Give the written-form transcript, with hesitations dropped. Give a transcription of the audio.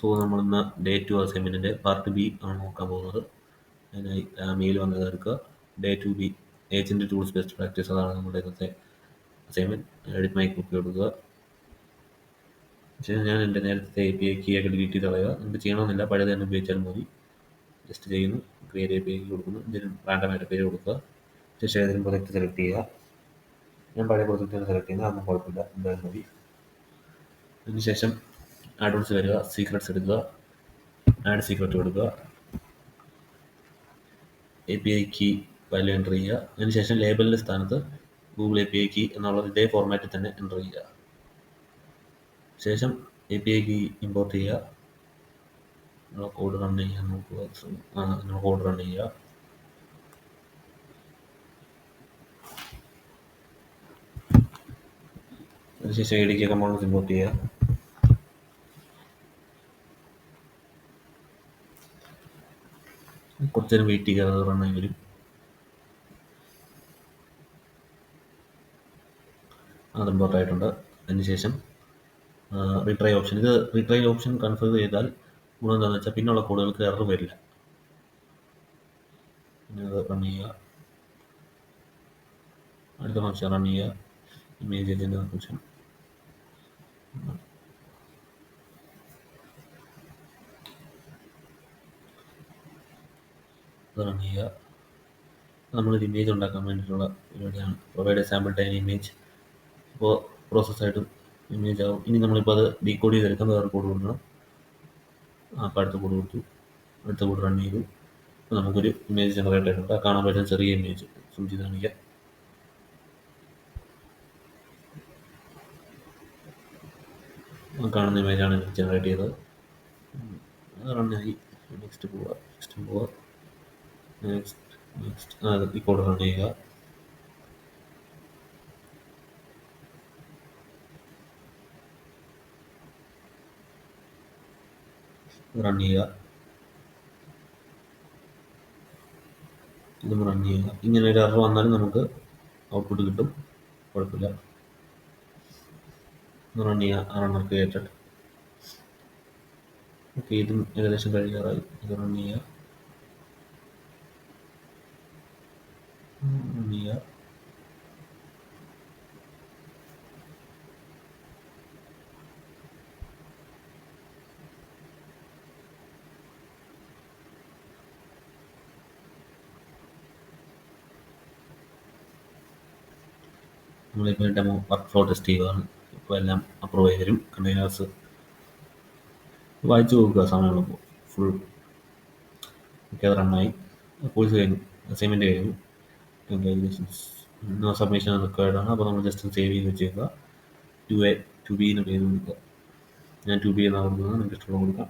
So നമ്മളിന്ന് day 2 അസൈൻമെൻറ്റിൻ്റെ part B ആണ് നോക്കാൻ പോകുന്നത്. അതിനായി മെയിൽ വന്ന് എടുക്കുക. Day 2B agent tools best practice, അതാണ് നമ്മുടെ ഇന്നത്തെ അസൈൻമെൻറ്റ്. എഡിറ്റ് മൈ കോപ്പി കൊടുക്കുക. പക്ഷേ ഞാൻ എൻ്റെ നേരത്തെ API കീ ഒക്കെ ഡിലീറ്റ് ചെയ്ത് കളയുക. നിങ്ങൾക്ക് ചെയ്യണമെന്നില്ല, പഴയത് തന്നെ ഉപയോഗിച്ചാലും മതി. ജസ്റ്റ് ചെയ്യുന്നു, ക്രിയേറ്റ് API കീ കൊടുക്കുന്നു, ഇതിന് റാൻഡമായിട്ട് പേര് കൊടുക്കുക. ശേഷം ഏതെങ്കിലും പ്രൊജക്റ്റ് സെലക്ട് ചെയ്യുക. ഞാൻ പഴയ പ്രൊജക്റ്റാണ് സെലക്ട് ചെയ്യുന്നത്, അതൊന്നും കുഴപ്പമില്ല, എന്തായാലും മതി. അതിനുശേഷം ആഡ്വാൻസ് വരിക, സീക്രട്സ് എടുക്കുക, ആഡ് സീക്രട്ട് കൊടുക്കുക, API കീ വാല്യൂ എൻ്റർ ചെയ്യുക. അതിനുശേഷം ലേബലിൻ്റെ സ്ഥാനത്ത് ഗൂഗിൾ API കീ എന്നുള്ളത് ഇതേ ഫോർമാറ്റിൽ തന്നെ എൻ്റർ ചെയ്യുക. ശേഷം API കീ ഇമ്പോർട്ട് ചെയ്യുക. കോഡ് റൺ ചെയ്യാൻ നോക്കുക. കോഡ് റൺ ചെയ്യുക. അതിനുശേഷം ADK കമാൻഡ്സ് ഇമ്പോർട്ട് ചെയ്യുക. കുറച്ച് നേരം വെയിറ്റ് ചെയ്യുക, അത് റൺ ആയി വരും. അത് ഇമ്പോർട്ട് ആയിട്ടുണ്ട്. അതിനുശേഷം റീട്രൈ ഓപ്ഷൻ, ഇത് റീട്രൈ ഓപ്ഷൻ കൺഫേം ചെയ്താൽ ഗുണം എന്താണെന്ന് വെച്ചാൽ പിന്നുള്ള കോഡുകൾക്ക് എറർ വരില്ല. പിന്നെ അത് റൺ ചെയ്യുക. അടുത്ത ഫംഗ്ഷൻ റൺ ചെയ്യുക, ഇമേജ് ഏജൻറ്റ് ഫംഗ്ഷൻ. അത് റൺ ചെയ്യുക. നമ്മളൊരു ഇമേജ് ഉണ്ടാക്കാൻ വേണ്ടിയിട്ടുള്ള പരിപാടിയാണ്. Provide sample time image. അപ്പോൾ പ്രോസസ്സായിട്ടും ഇമേജ് ആവും. ഇനി നമ്മളിപ്പോൾ അത് ഡീകോഡ് ചെയ്തെടുക്കാൻ വേറെ കോഡ് കൊടുക്കണം. അപ്പോൾ അടുത്ത കോഡ് കൊടുത്തു, അടുത്ത കോഡ് റൺ ചെയ്തു. അപ്പോൾ നമുക്കൊരു ഇമേജ് ജനറേറ്റ് ആയിട്ടുണ്ട്. ആ കാണാൻ പറ്റുന്ന ചെറിയ ഇമേജ് സൂം ചെയ്ത് കാണിക്കാം. കാണുന്ന ഇമേജാണ് ജനറേറ്റ് ചെയ്തത്. റണ്ണായി. നെക്സ്റ്റ് പോവുക, നെക്സ്റ്റ് ഈ കോഡ് റൺ ചെയ്യുക. റൺ ചെയ്യുക, ഇതും റൺ ചെയ്യുക. ഇങ്ങനെ ഒരു എറർ വന്നാലും നമുക്ക് ഔട്ട്പുട്ട് കിട്ടും, കുഴപ്പമില്ല. റൺ ചെയ്യുക, റണ്ണർ ക്രിയേറ്റഡ്. ഓക്കെ, ഇതും ഏകദേശം കഴിയാറായി. ഇത് റൺ ചെയ്യുക, റൺ ചെയ്യുക. നമ്മളിപ്പോൾ ഡെമോ വർക്ക് ഫ്ലോ ടെസ്റ്റ് ചെയ്യുകയാണ്. ഇപ്പോൾ എല്ലാം അപ്രൂവ് ആയി വരും. കണ്ടെയ്നേഴ്സ് വായിച്ചു നോക്കുക സമയമുള്ളപ്പോൾ ഫുൾ. ഓക്കെ, അത് റണ്ണായി. കോഴ്സ് കഴിഞ്ഞു, അസൈൻമെൻറ്റ് കഴിഞ്ഞു. കൺഗ്രാജുലേഷൻസ്. നോ സബ്മിഷൻ റിക്വയർഡ് ആണ്. അപ്പോൾ നമ്മൾ ജസ്റ്റ് സേവ് ചെയ്ത് വെച്ചേക്കുക. 2B എന്ന് പേര് കൊടുക്കുക. ഞാൻ 2B എന്നാണ് കൊടുക്കുന്നത്, നിങ്ങൾക്ക് ഇഷ്ടമുള്ള കൊടുക്കാം.